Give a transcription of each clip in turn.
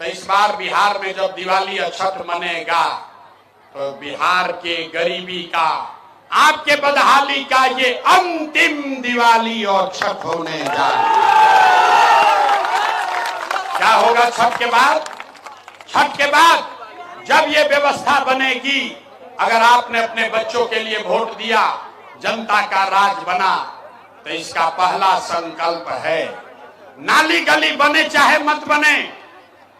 तो इस बार बिहार में जब दिवाली और छठ मनेगा तो बिहार के गरीबी का, आपके बदहाली का ये अंतिम दिवाली और छठ होने जा रही है। क्या होगा छठ के बाद? छठ के बाद जब ये व्यवस्था बनेगी, अगर आपने अपने बच्चों के लिए वोट दिया, जनता का राज बना, तो इसका पहला संकल्प है, नाली गली बने चाहे मत बने,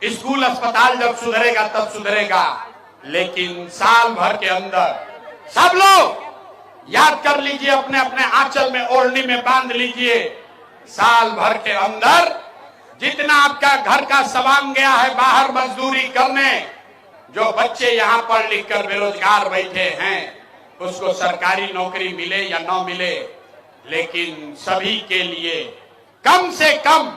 स्कूल अस्पताल जब सुधरेगा तब सुधरेगा, लेकिन साल भर के अंदर सब लोग याद कर लीजिए, अपने अपने आंचल में ओढ़नी में बांध लीजिए, साल भर के अंदर जितना आपका घर का सामान गया है बाहर मजदूरी करने, जो बच्चे यहाँ पढ़ लिख कर बेरोजगार बैठे हैं, उसको सरकारी नौकरी मिले या न मिले, लेकिन सभी के लिए कम से कम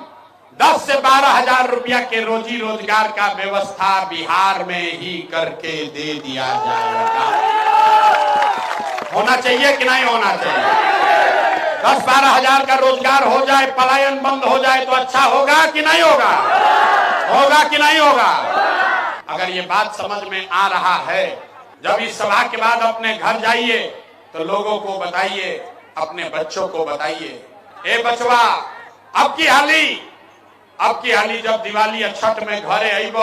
10 से 12 हजार रुपया के रोजी रोजगार का व्यवस्था बिहार में ही करके दे दिया जाएगा। होना चाहिए कि नहीं होना चाहिए? 10-12 हजार का रोजगार हो जाए, पलायन बंद हो जाए तो अच्छा होगा कि नहीं होगा? होगा कि नहीं होगा? अगर ये बात समझ में आ रहा है, जब इस सभा के बाद अपने घर जाइए तो लोगों को बताइए, अपने बच्चों को बताइए, ए बचवा, अब की हाली जब दिवाली और छठ में घरे आइब,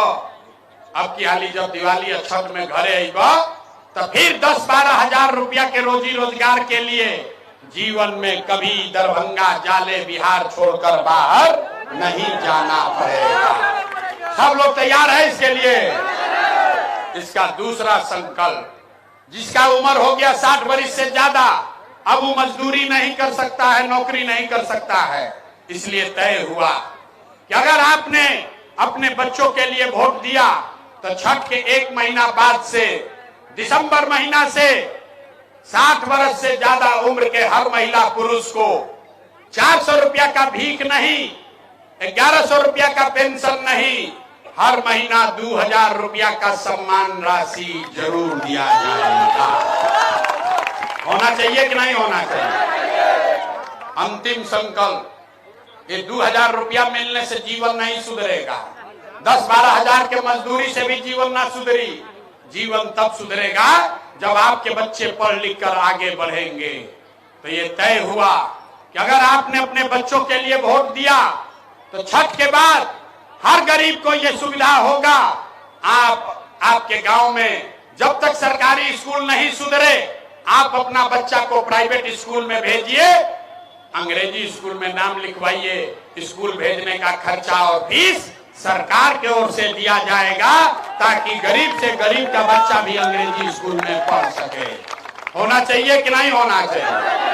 अब की हाली जब दिवाली और छठ में घरे आइब, तो फिर 10-12 हजार रुपया के रोजी रोजगार के लिए जीवन में कभी दरभंगा, जाले, बिहार छोड़कर बाहर नहीं जाना पड़ेगा। सब लोग तैयार है इसके लिए? इसका दूसरा संकल्प, जिसका उम्र हो गया 60 वर्ष से ज्यादा, अब वो मजदूरी नहीं कर सकता है, नौकरी नहीं कर सकता है, इसलिए तय हुआ कि अगर आपने अपने बच्चों के लिए वोट दिया तो छठ के 1 महीना बाद से, दिसंबर महीना से 60 वर्ष से ज्यादा उम्र के हर महिला पुरुष को 400 रुपया का भीख नहीं, 1100 रुपया का पेंशन नहीं, हर महीना 2000 रुपया का सम्मान राशि जरूर दिया जाएगा। होना चाहिए कि नहीं होना चाहिए? अंतिम संकल्प, ये 2000 रुपया मिलने से जीवन नहीं सुधरेगा, 10-12 हजार के मजदूरी से भी जीवन ना सुधरी, जीवन तब सुधरेगा जब आपके बच्चे पढ़ लिख कर आगे बढ़ेंगे। तो ये तय हुआ कि अगर आपने अपने बच्चों के लिए वोट दिया तो छठ के बाद हर गरीब को ये सुविधा होगा। आपके गांव में जब तक सरकारी स्कूल नहीं सुधरे, आप अपना बच्चा को प्राइवेट स्कूल में भेजिए, अंग्रेजी स्कूल में नाम लिखवाइए, स्कूल भेजने का खर्चा और फीस सरकार की ओर से दिया जाएगा, ताकि गरीब से गरीब का बच्चा भी अंग्रेजी स्कूल में पढ़ सके। होना चाहिए कि नहीं होना चाहिए?